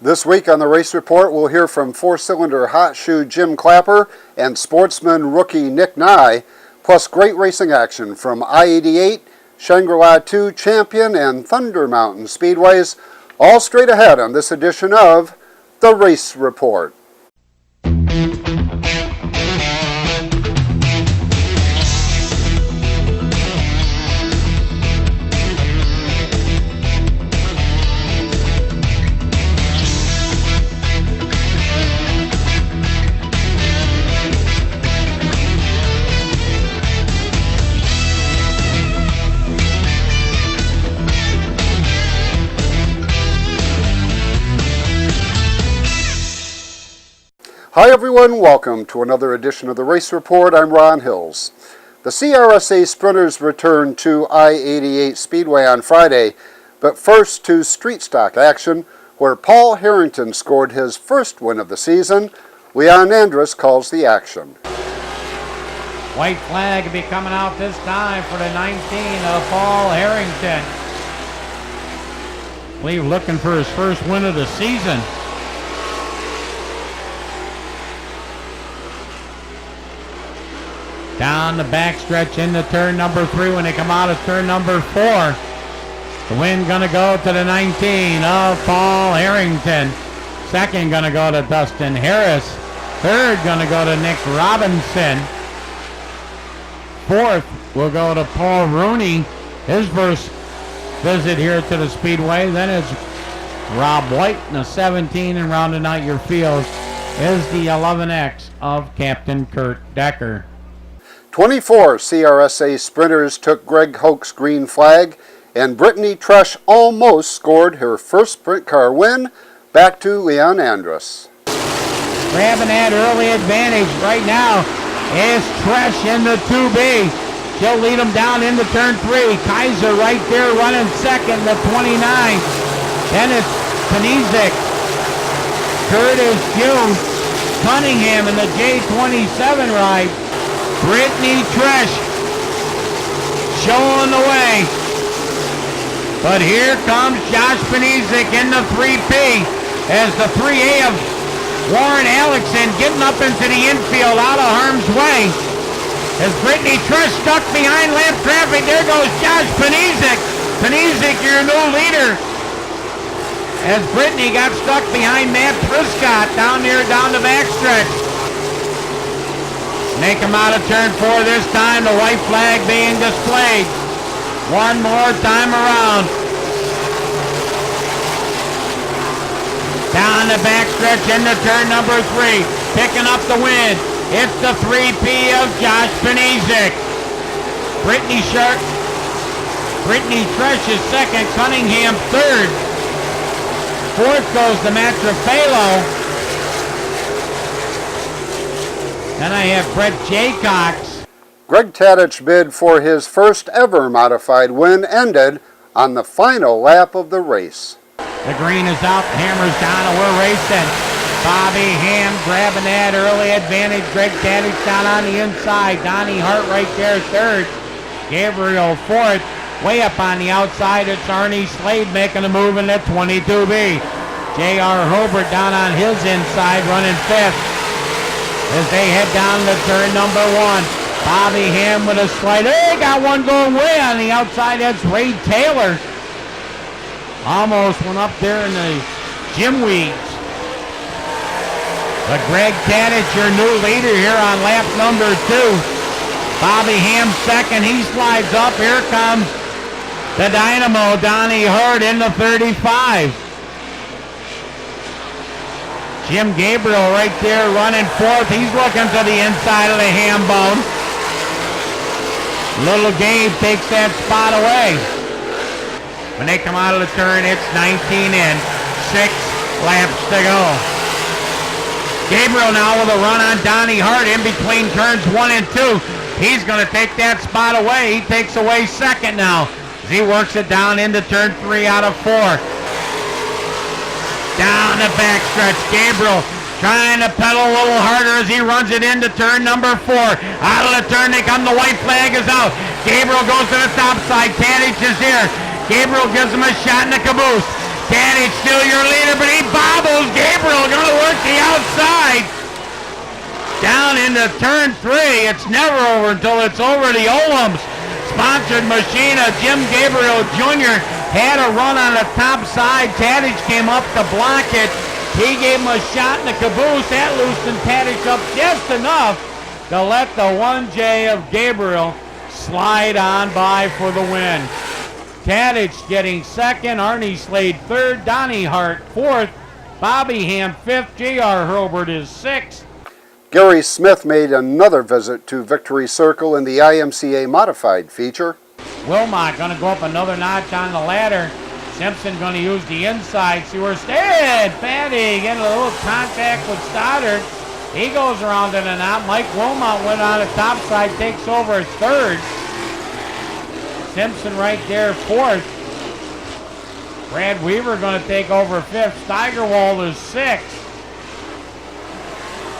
This week on the Race Report, we'll hear from four-cylinder hot shoe Jim Clapper and sportsman rookie Nick Nye, plus great racing action from I-88, Shangri-La 2 Champion, and Thunder Mountain Speedways, all straight ahead on this edition of the Race Report. Hi everyone, welcome to another edition of the Race Report. I'm Ron Hills. The CRSA Sprinters returned to I-88 Speedway on Friday, but first to street stock action, where Paul Harrington scored his first win of the season. Leon Andrus calls the action. White flag will be coming out this time for the 19 of Paul Harrington. I believe looking for his first win of the season. Down the backstretch into turn number 3 when they come out of turn number 4. The win gonna go to the 19 of Paul Harrington. Second gonna go to Dustin Harris. Third gonna go to Nick Robinson. Fourth will go to Paul Rooney. His first visit here to the Speedway. Then it's Rob White in the 17, and rounding out your field is the 11X of Captain Kurt Decker. 24 CRSA Sprinters took Greg Hoch's green flag, and Brittany Tresh almost scored her first sprint car win. Back to Leon Andrus. Grabbing that early advantage right now is Tresh in the 2B. She'll lead them down into turn 3. Kaiser right there running second, the 29. Then it's Panizek, Curtis June, Cunningham in the J27 ride. Brittany Tresh showing the way. But here comes Josh Panizek in the 3P as the 3A of Warren Alexson getting up into the infield out of harm's way. As Brittany Tresh stuck behind lap traffic, there goes Josh Panizek. Panizek, your new leader. As Brittany got stuck behind Matt Prescott down the backstretch. They come out of turn 4 this time, the white flag being displayed. One more time around. Down the backstretch into turn number 3. Picking up the win. It's the 3P of Josh Panizek. Brittany Tresh is second, Cunningham third. Fourth goes to Matt Trafalo. Then I have Brett Jaycox. Greg Tadich bid for his first ever modified win ended on the final lap of the race. The green is out, hammers down, and we're racing. Bobby Ham grabbing that early advantage. Greg Tadich down on the inside. Donnie Hart right there third. Gabriel fourth. Way up on the outside, it's Arnie Slade making a move in that 22B. J.R. Hobart down on his inside running fifth. As they head down to turn number 1. Bobby Ham with a slide. Hey, got one going way on the outside. That's Ray Taylor. Almost went up there in the gym weeds. But Greg Tadich, your new leader here on lap number 2. Bobby Ham second. He slides up. Here comes the Dynamo, Donnie Hart in the 35. Jim Gabriel right there running fourth. He's looking to the inside of the ham bone. Little Gabe takes that spot away. When they come out of the turn, it's 19 in. 6 laps to go. Gabriel now with a run on Donnie Hart in between turns 1 and 2. He's going to take that spot away. He takes away second now. As he works it down into turn 3 out of 4. Down the backstretch, Gabriel trying to pedal a little harder as he runs it into turn number 4. Out of the turn they come, the white flag is out. Gabriel goes to the top side, Tadich is here. Gabriel gives him a shot in the caboose. Tadich still your leader, but he bobbles into turn 3. It's never over until it's over the Olams. Sponsored machine of Jim Gabriel Jr. had a run on the top side. Tadich came up to block it. He gave him a shot in the caboose. That loosened Tadich up just enough to let the 1J of Gabriel slide on by for the win. Tadich getting second, Arnie Slade third, Donnie Hart fourth, Bobby Ham fifth, J.R. Hurlbert is sixth. Gary Smith made another visit to Victory Circle in the IMCA Modified feature. Wilmot going to go up another notch on the ladder. Simpson going to use the inside. See where Patty getting a little contact with Stoddard. He goes around in and out. Mike Wilmot went on the top side, takes over as third. Simpson right there fourth. Brad Weaver going to take over fifth. Steigerwald is sixth.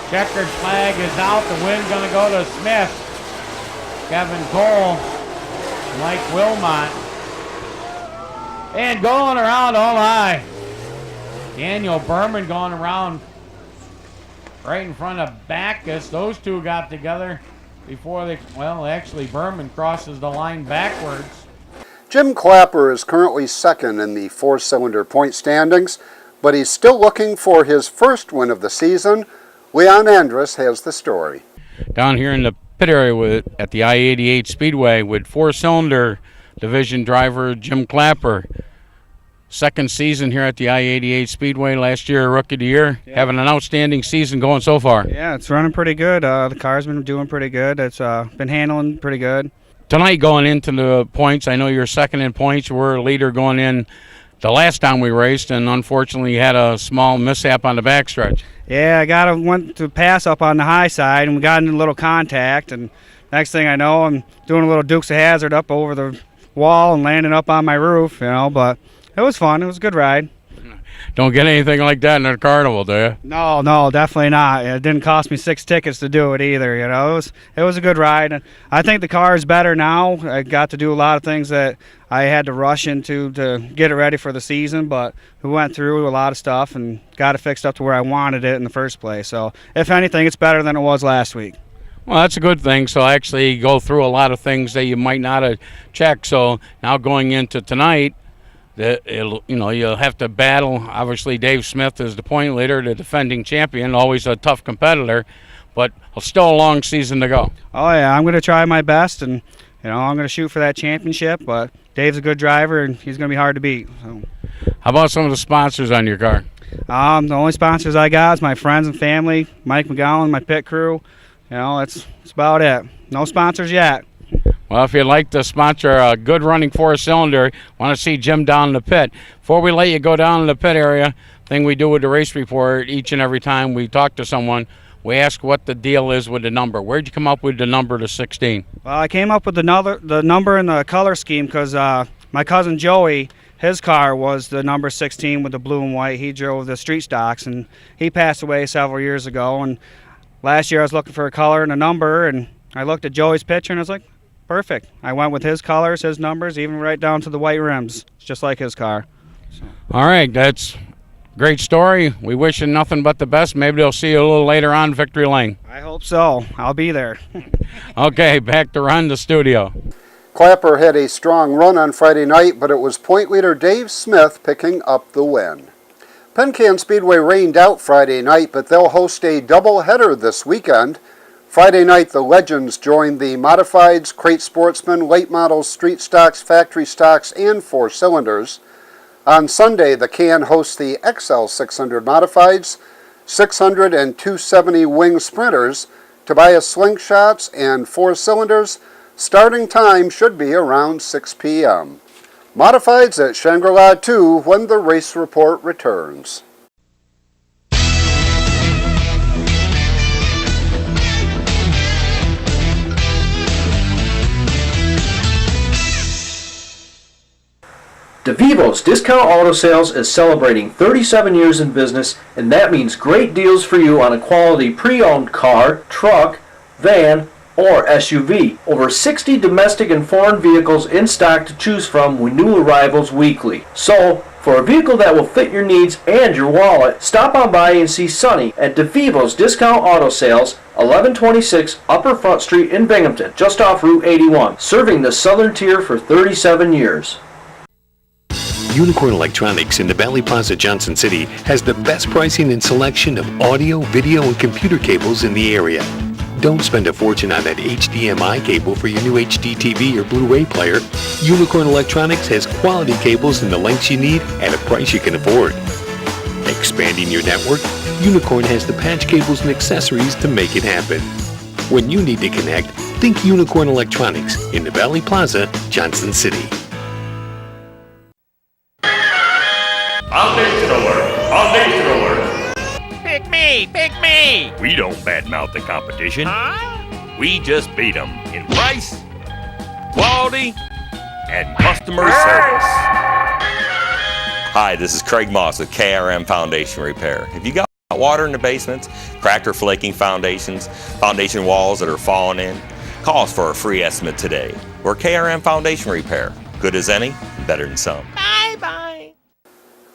Checkered flag is out. The win going to go to Smith. Kevin Cole, Mike Wilmot. And going around, oh my. Daniel Berman going around right in front of Backus. Those two got together before they, well, actually Berman crosses the line backwards. Jim Clapper is currently second in the four-cylinder point standings, but he's still looking for his first win of the season. Leon Andrus has the story. Down here in the pit area at the I-88 Speedway with four-cylinder division driver Jim Clapper. Second season here at the I-88 Speedway. Last year, Rookie of the Year. Yeah. Having an outstanding season going so far. Yeah, it's running pretty good. The car's been doing pretty good. It's been handling pretty good. Tonight going into the points, I know you're second in points. You were a leader going in the last time we raced, and unfortunately you had a small mishap on the backstretch. Yeah, went to pass up on the high side, and we got in a little contact, and next thing I know, I'm doing a little Dukes of Hazzard up over the wall and landing up on my roof, but it was fun. It was a good ride. Don't get anything like that in a carnival, do you? No, definitely not. It didn't cost me 6 tickets to do it either. It was a good ride, and I think the car is better now. I got to do a lot of things that I had to rush into to get it ready for the season, but we went through a lot of stuff and got it fixed up to where I wanted it in the first place. So, if anything, it's better than it was last week. Well, that's a good thing. So actually go through a lot of things that you might not have checked. So now going into tonight, you'll have to battle. Obviously, Dave Smith is the point leader, the defending champion, always a tough competitor, but still a long season to go. Oh yeah, I'm going to try my best, and I'm going to shoot for that championship. But Dave's a good driver, and he's going to be hard to beat. So. How about some of the sponsors on your car? The only sponsors I got is my friends and family, Mike McGowan, my pit crew. That's about it. No sponsors yet. Well, if you'd like to sponsor a good running four-cylinder, want to see Jim down in the pit. Before we let you go down in the pit area, thing we do with the race report each and every time we talk to someone, we ask what the deal is with the number. Where'd you come up with the number to 16? Well, I came up with the number and the color scheme because my cousin Joey, his car was the number 16 with the blue and white. He drove the street stocks, and he passed away several years ago. And last year I was looking for a color and a number, and I looked at Joey's picture, and I was like, perfect. I went with his colors, his numbers, even right down to the white rims. It's just like his car. So. All right, that's a great story. We wish you nothing but the best. Maybe they'll see you a little later on Victory Lane. I hope so. I'll be there. Okay, back to Ron the studio. Clapper had a strong run on Friday night, but it was point leader Dave Smith picking up the win. Penn-Can Speedway rained out Friday night, but they'll host a doubleheader this weekend. Friday night, the Legends joined the Modifieds, Crate Sportsman, Late Models, Street Stocks, Factory Stocks, and Four Cylinders. On Sunday, the Can hosts the XL 600 Modifieds, 600 and 270 Wing Sprinters, Tobias Slingshots, and Four Cylinders. Starting time should be around 6 p.m. Modifieds at Shangri-La 2 when the race report returns. DeVivo's Discount Auto Sales is celebrating 37 years in business, and that means great deals for you on a quality pre-owned car, truck, van, or SUV. Over 60 domestic and foreign vehicles in stock to choose from with new arrivals weekly. So, For a vehicle that will fit your needs and your wallet, stop on by and see Sonny at DeVivo's Discount Auto Sales, 1126 Upper Front Street in Binghamton, just off Route 81, serving the southern tier for 37 years. Unicorn Electronics in the Valley Plaza, Johnson City has the best pricing and selection of audio, video, and computer cables in the area. Don't spend a fortune on that HDMI cable for your new HD TV or Blu-ray player. Unicorn Electronics has quality cables in the lengths you need at a price you can afford. Expanding your network? Unicorn has the patch cables and accessories to make it happen. When you need to connect, think Unicorn Electronics in the Valley Plaza, Johnson City. Foundation alert! Foundation alert! Pick me! Pick me! We don't badmouth the competition. Huh? We just beat them in price, quality, and customer service. Hi, this is Craig Moss with KRM Foundation Repair. If you got water in the basements, cracked or flaking foundations, foundation walls that are falling in, call us for a free estimate today. We're KRM Foundation Repair. Good as any, better than some. Bye-bye.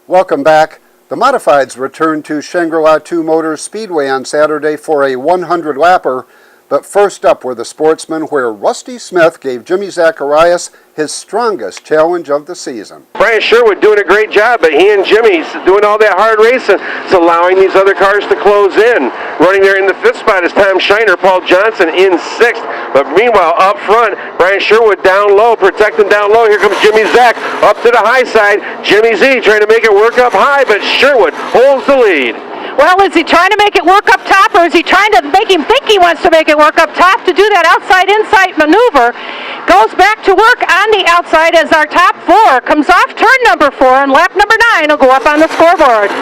Welcome back. The Modifieds returned to Shangri-La 2 Motors Speedway on Saturday for a 100-lapper, but first up were the Sportsmen, where Rusty Smith gave Jimmy Zacharias his strongest challenge of the season. Brian Sherwood doing a great job, but he and Jimmy's doing all that hard racing. It's allowing these other cars to close in. Running there in the 5th spot is Tom Shiner, Paul Johnson in 6th. But meanwhile, up front, Brian Sherwood down low, protecting down low. Here comes Jimmy Zach up to the high side. Jimmy Z trying to make it work up high, but Sherwood holds the lead. Well, is he trying to make it work up top, or is he trying to make him think he wants to make it work up top to do that outside-inside maneuver? Goes back to work on the outside as our top 4 comes off turn number 4, and lap number 9 will go up on the scoreboard.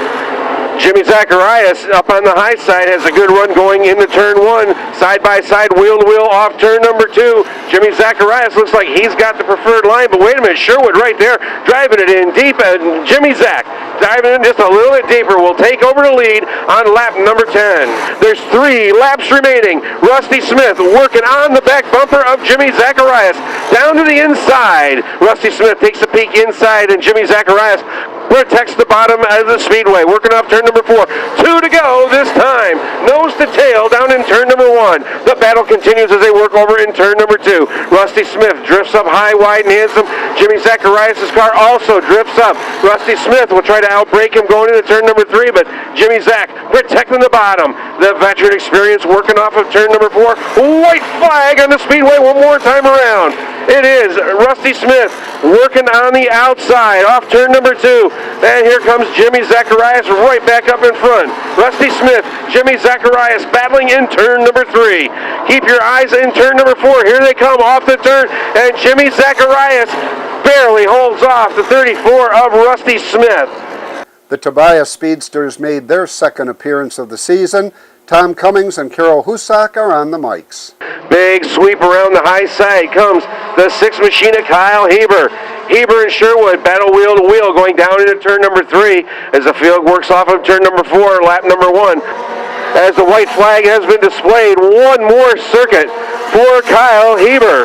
Jimmy Zacharias up on the high side has a good run going into turn 1. Side by side, wheel to wheel off turn number 2. Jimmy Zacharias looks like he's got the preferred line, but wait a minute, Sherwood right there driving it in deep, and Jimmy Zach driving in just a little bit deeper will take over the lead on lap number 10. There's 3 laps remaining. Rusty Smith working on the back bumper of Jimmy Zacharias down to the inside. Rusty Smith takes a peek inside, and Jimmy Zacharias protects the bottom of the speedway, working off turn number 4. 2 to go this time. Nose to tail down in turn number 1. The battle continues as they work over in turn number 2. Rusty Smith drifts up high, wide, and handsome. Jimmy Zacharias' car also drifts up. Rusty Smith will try to outbrake him going into turn number 3, but Jimmy Zach protecting the bottom. The veteran experience working off of turn number 4. White flag on the speedway one more time around. It is Rusty Smith working on the outside off turn number 2. And here comes Jimmy Zacharias right back up in front. Rusty Smith, Jimmy Zacharias battling in turn number 3. Keep your eyes in turn number 4. Here they come off the turn, and Jimmy Zacharias barely holds off the 34 of Rusty Smith. The Tobias Speedsters made their second appearance of the season. Tom Cummings and Carol Husak are on the mics. Big sweep around the high side comes the 6th machine of Kyle Heber. Heber and Sherwood battle wheel to wheel going down into turn number 3 as the field works off of turn number 4, lap number 1. As the white flag has been displayed, one more circuit for Kyle Heber.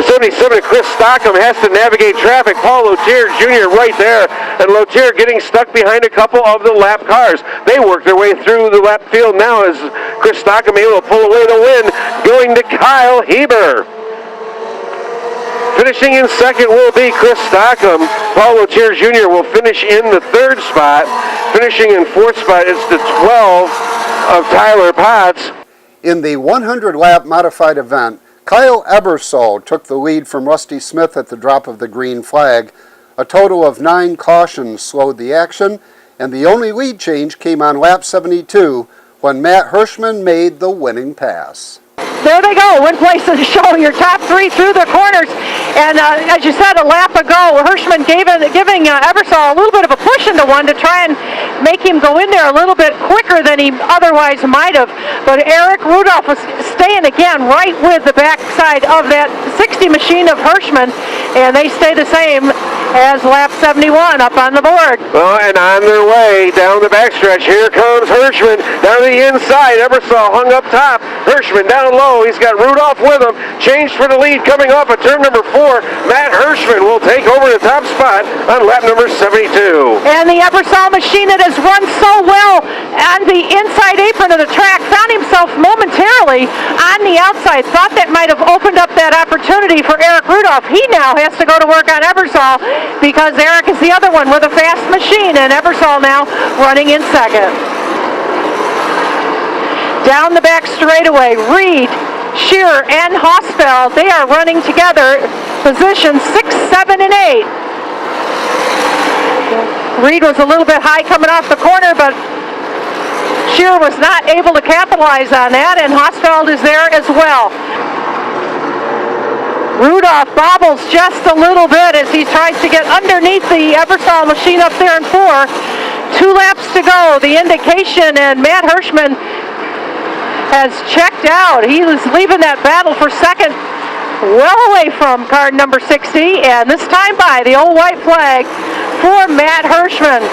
77, Chris Stockham has to navigate traffic. Paul Lotier Jr. right there, and Lotier getting stuck behind a couple of the lap cars. They work their way through the lap field now as Chris Stockham able to pull away the win, going to Kyle Heber. Finishing in second will be Chris Stockham. Paul Lotier Jr. will finish in the 3rd spot. Finishing in 4th spot is the 12 of Tyler Potts. In the 100-lap modified event, Kyle Ebersol took the lead from Rusty Smith at the drop of the green flag. A total of 9 cautions slowed the action, and the only lead change came on lap 72 when Matt Hirschman made the winning pass. There they go, one place to show your top 3 through the corners. And as you said a lap ago, Hirschman giving Ebersol a little bit of a push into one to try and make him go in there a little bit quicker than he otherwise might have. But Eric Rudolph was staying again right with the backside of that 60 machine of Hirschman, and they stay the same. has lap 71 up on the board. Well, and on their way down the backstretch, here comes Hirschman down the inside. Ebersol hung up top. Hirschman down low. He's got Rudolph with him. Changed for the lead coming off at turn number 4. Matt Hirschman will take over the top spot on lap number 72. And the Ebersol machine that has run so well on the inside apron of the track found himself momentarily on the outside. Thought that might have opened up that opportunity for Eric Rudolph. He now has to go to work on Ebersol because Eric is the other one with a fast machine, and Ebersol now running in second. Down the back straightaway, Reed, Shearer, and Hosfeld, they are running together, positions 6, 7, and 8. Reed was a little bit high coming off the corner, but Shearer was not able to capitalize on that, and Hosfeld is there as well. Rudolph bobbles just a little bit as he tries to get underneath the Ebersol machine up there in 4. 2 laps to go, the indication, and Matt Hirschman has checked out. He was leaving that battle for second, well away from car number 60, and this time by the old white flag for Matt Hirschman.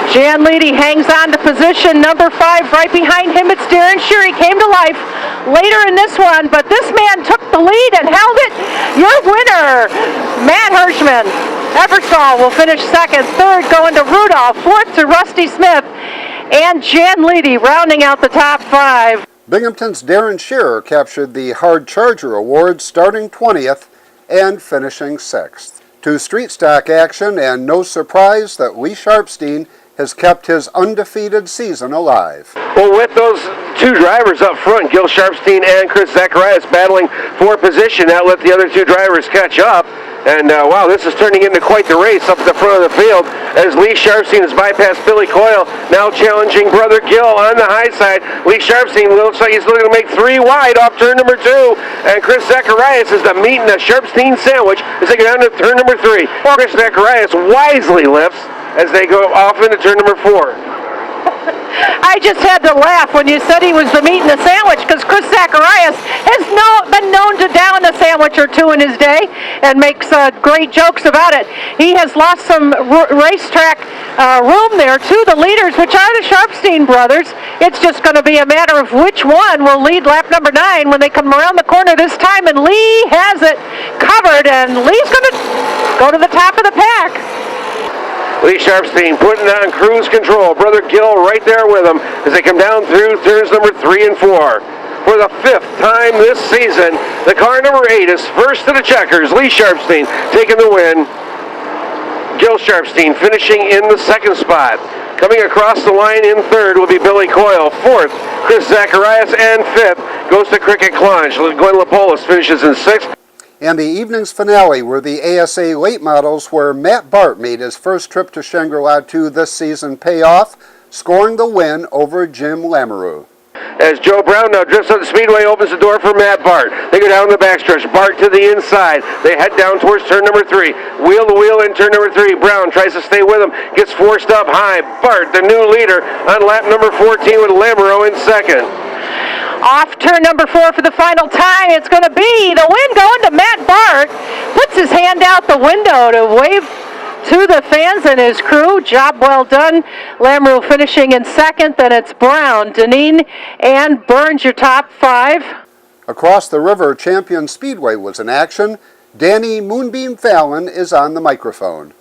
Jan Leedy hangs on to position number 5. Right behind him, it's Darren Shearer. He came to life later in this one, but this man took the lead and held it. Your winner, Matt Hirschman. Ebersol will finish second. Third going to Rudolph. Fourth to Rusty Smith. And Jan Leedy rounding out the top 5. Binghamton's Darren Shearer captured the Hard Charger Award, starting 20th and finishing 6th. To street stock action, and no surprise that Lee Sharpstein has kept his undefeated season alive. Well, with those 2 drivers up front, Gil Sharpstein and Chris Zacharias battling for position, that let the other 2 drivers catch up. And wow, this is turning into quite the race up at the front of the field as Lee Sharpstein has bypassed Billy Coyle, now challenging brother Gil on the high side. Lee Sharpstein looks like he's looking to make 3 wide off turn number 2. And Chris Zacharias is the meat in the Sharpstein sandwich as they go down to turn number 3. Chris Zacharias wisely lifts as they go off into turn number 4. I just had to laugh when you said he was the meat in the sandwich, because Chris Zacharias has been known to down a sandwich or 2 in his day and makes great jokes about it. He has lost some racetrack room there to the leaders, which are the Sharpstein brothers. It's just going to be a matter of which one will lead lap number 9 when they come around the corner this time, and Lee has it covered, and Lee's going to go to the top of the pack. Lee Sharpstein putting on cruise control. Brother Gil right there with him as they come down through turns number 3 and 4. For the 5th time this season, the car number 8 is first to the checkers. Lee Sharpstein taking the win. Gil Sharpstein finishing in the 2nd spot. Coming across the line in 3rd will be Billy Coyle. 4th, Chris Zacharias, and 5th goes to Cricket Clunch. Glenn Lapolis finishes in 6th. And the evening's finale were the ASA late models, where Matt Bart made his first trip to Shangri-La 2 this season pay off, scoring the win over Jim Lamoureux. As Joe Brown now drifts up the speedway, opens the door for Matt Bart. They go down the backstretch. Bart to the inside. They head down towards turn number 3. Wheel to wheel in turn number 3. Brown tries to stay with him. Gets forced up high. Bart, the new leader, on lap number 14 with Lamoureux in 2nd. Off turn number 4 for the final time. It's going to be the win going to Matt Bart. Puts his hand out the window to wave to the fans and his crew. Job well done. Lamoureux finishing in 2nd. Then it's Brown, Deneen, and Burns, your top 5. Across the river, Champion Speedway was in action. Danny Moonbeam Fallon is on the microphone.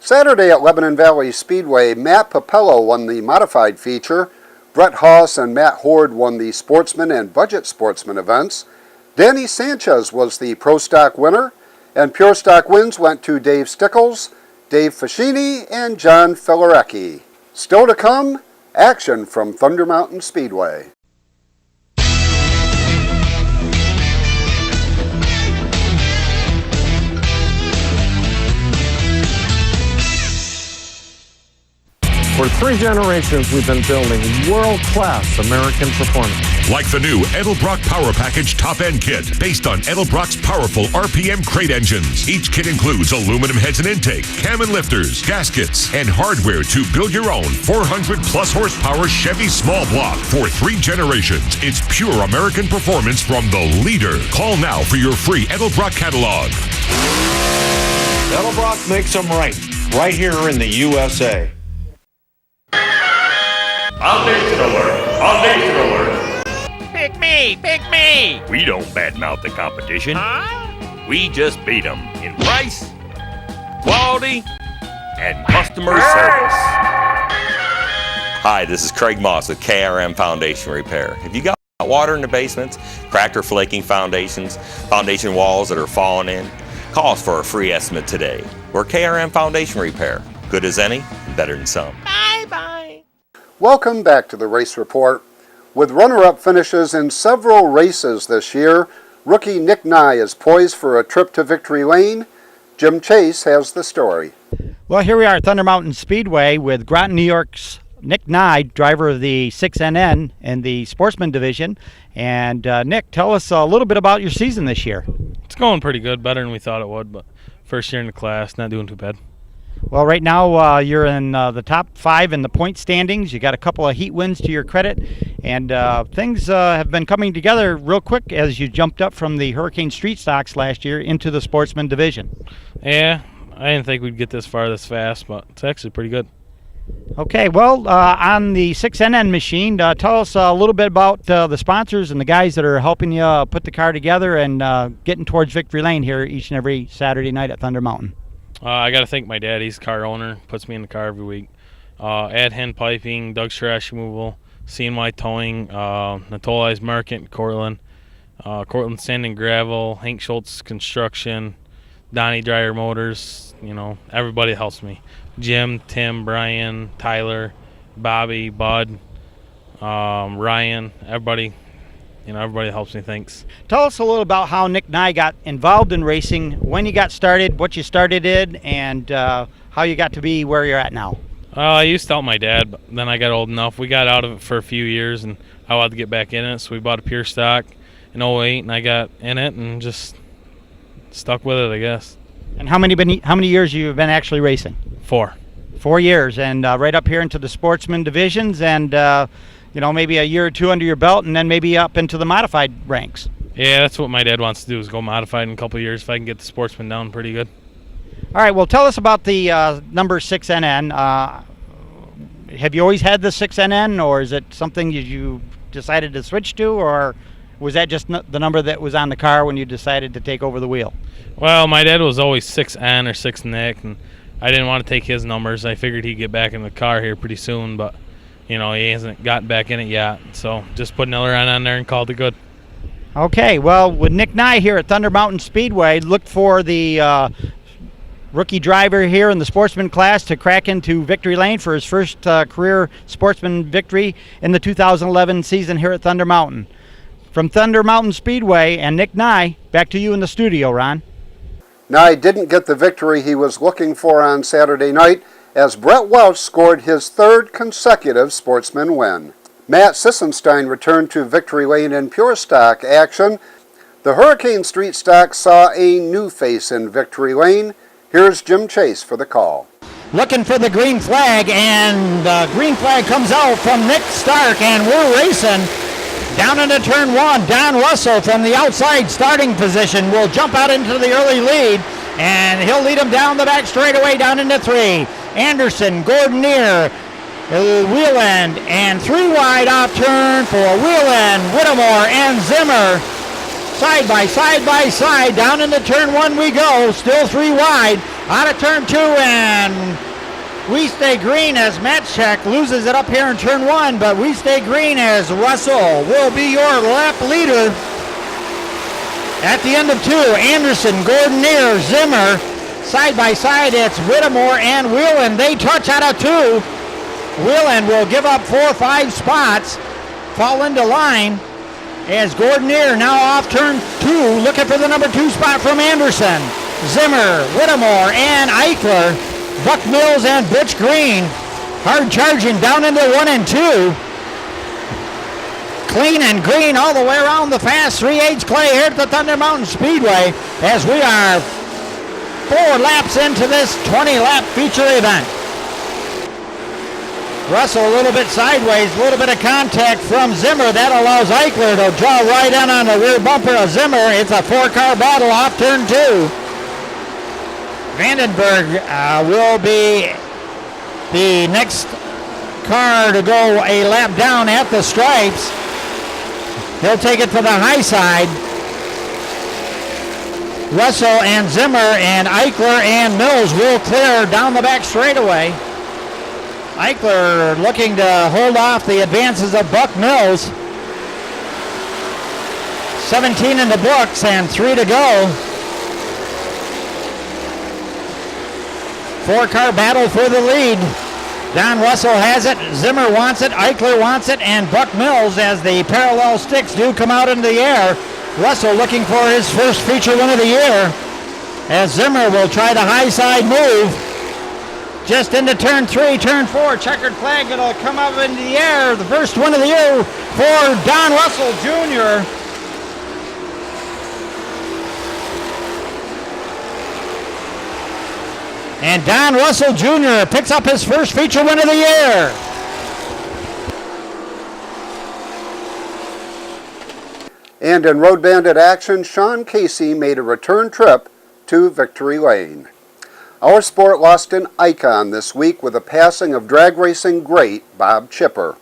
Saturday at Lebanon Valley Speedway, Matt Papello won the modified feature. Brett Haas and Matt Horde won the sportsman and budget sportsman events. Danny Sanchez was the Pro Stock winner, and Pure Stock wins went to Dave Stickles, Dave Fascini, and John Filarecki. Still to come, action from Thunder Mountain Speedway. For 3 generations, we've been building world-class American performance. Like the new Edelbrock Power Package Top-End Kit, based on Edelbrock's powerful RPM crate engines. Each kit includes aluminum heads and intake, cam and lifters, gaskets, and hardware to build your own 400-plus horsepower Chevy small block. For 3 generations, it's pure American performance from the leader. Call now for your free Edelbrock catalog. Edelbrock makes them right here in the USA. Foundation alert! Foundation alert! Pick me! Pick me! We don't badmouth the competition. Huh? We just beat them in price, quality, and customer service. Hi, this is Craig Moss with KRM Foundation Repair. Have you got water in the basements, cracked or flaking foundations, foundation walls that are falling in? Call us for a free estimate today. We're KRM Foundation Repair. Good as any, better than some. Bye-bye. Welcome back to the Race Report. With runner-up finishes in several races this year, rookie Nick Nye is poised for a trip to victory lane. Jim Chase has the story. Well, here we are at Thunder Mountain Speedway with Groton, New York's Nick Nye, driver of the 6NN in the Sportsman Division. And Nick, tell us a little bit about your season this year. It's going pretty good, better than we thought it would, but first year in the class, not doing too bad. Well, right now you're in the top 5 in the point standings. You got a couple of heat wins to your credit, and things have been coming together real quick as you jumped up from the Hurricane Street Stocks last year into the Sportsman Division. Yeah, I didn't think we'd get this far this fast, but it's actually pretty good. Okay, well, on the 6NN machine, tell us a little bit about the sponsors and the guys that are helping you put the car together and getting towards victory lane here each and every Saturday night at Thunder Mountain. I got to thank my dad. He's a car owner, puts me in the car every week. Ad Hen Piping, Doug's Trash Removal, CNY Towing, Natoli's Market, Cortland, Cortland Sand and Gravel, Hank Schultz Construction, Donnie Dryer Motors. You know, everybody helps me. Jim, Tim, Brian, Tyler, Bobby, Bud, Ryan, everybody. You know, everybody helps me, thanks. Tell us a little about how Nick Nye got involved in racing, when you got started, what you started in, and how you got to be where you're at now. I used to help my dad, but then I got old enough. We got out of it for a few years, and I wanted to get back in it, so we bought a Pure Stock in 08, and I got in it and just stuck with it, I guess. And how many years you've been actually racing? 4. 4 years, and right up here into the Sportsman divisions, and you know, maybe a year or 2 under your belt, and then maybe up into the modified ranks. Yeah, that's what my dad wants to do, is go modified in a couple of years if I can get the Sportsman down pretty good. All right, well, tell us about the number 6NN. Have you always had the 6NN, or is it something you decided to switch to, or was that just the number that was on the car when you decided to take over the wheel? Well, my dad was always 6N or 6 Nick, and I didn't want to take his numbers. I figured he'd get back in the car here pretty soon, but you know, he hasn't gotten back in it yet, so just put an aileron on there and called it good. Okay, well, with Nick Nye here at Thunder Mountain Speedway, look for the rookie driver here in the sportsman class to crack into victory lane for his first career sportsman victory in the 2011 season here at Thunder Mountain. From Thunder Mountain Speedway and Nick Nye, back to you in the studio, Ron. Nye didn't get the victory he was looking for on Saturday night, as Brett Welch scored his 3rd consecutive sportsman win. Matt Sissenstein returned to victory lane in Pure Stock action. The Hurricane Street Stock saw a new face in victory lane. Here's Jim Chase for the call. Looking for the green flag, and the green flag comes out from Nick Stark, and we're racing down into turn 1. Don Russell from the outside starting position will jump out into the early lead, and he'll lead him down the back straightaway down into 3. Anderson, Gordonier, wheel end, and 3 wide off turn for wheel end, Whittemore and Zimmer. Side by side down into turn 1 we go, still 3 wide. Out of turn 2, and We Stay Green as Matchek loses it up here in turn 1, but We Stay Green as Russell will be your lap leader. At the end of 2, Anderson, Gordonier, Zimmer. Side by side, it's Whittemore and Whelan. They touch out of 2. Whelan will give up 4 or 5 spots, fall into line as Gordonier now off turn 2, looking for the number 2 spot from Anderson. Zimmer, Whittemore, and Eichler, Buck Mills and Butch Green, hard charging down into 1 and 2. Clean and green all the way around the fast 3/8 clay here at the Thunder Mountain Speedway as we are 4 laps into this 20-lap feature event. Russell a little bit sideways, a little bit of contact from Zimmer. That allows Eichler to draw right in on the rear bumper of Zimmer. It's a 4-car battle off turn 2. Vandenberg will be the next car to go a lap down at the stripes. He'll take it to the high side. Russell and Zimmer and Eichler and Mills will clear down the back straightaway. Eichler looking to hold off the advances of Buck Mills. 17 in the books and 3 to go. 4-car battle for the lead. Don Russell has it, Zimmer wants it, Eichler wants it, and Buck Mills, as the parallel sticks do come out into the air. Russell looking for his first feature win of the year, as Zimmer will try the high side move. Just into turn 3, turn 4, checkered flag, it'll come up into the air. The first win of the year for Don Russell Jr. And Don Russell Jr. picks up his first feature win of the year. And in Road Bandit action, Sean Casey made a return trip to Victory Lane. Our sport lost an icon this week with the passing of drag racing great Bob Chipper.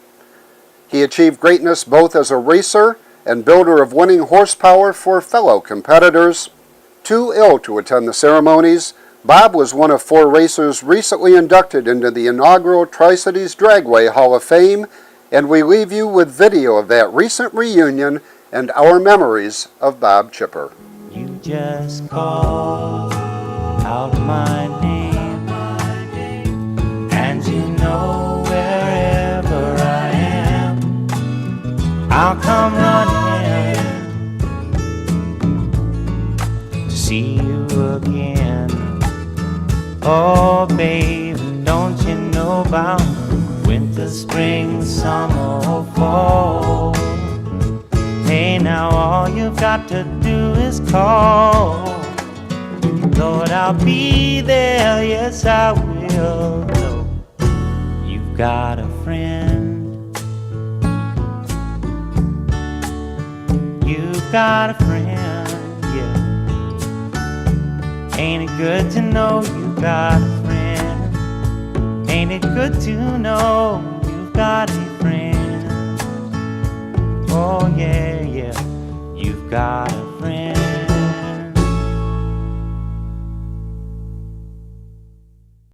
He achieved greatness both as a racer and builder of winning horsepower for fellow competitors. Too ill to attend the ceremonies, Bob was one of 4 racers recently inducted into the inaugural Tri-Cities Dragway Hall of Fame, and we leave you with video of that recent reunion and our memories of Bob Chipper. You just call out my name, and you know wherever I am, I'll come running to see you again. Oh baby, don't you know about winter, spring, summer, or fall? Hey, now all you've got to do is call. Lord, I'll be there, yes I will. You've got a friend. You've got a friend, yeah. Ain't it good to know you've got a friend? Ain't it good to know you've got a friend? Oh yeah, yeah, you've got a friend.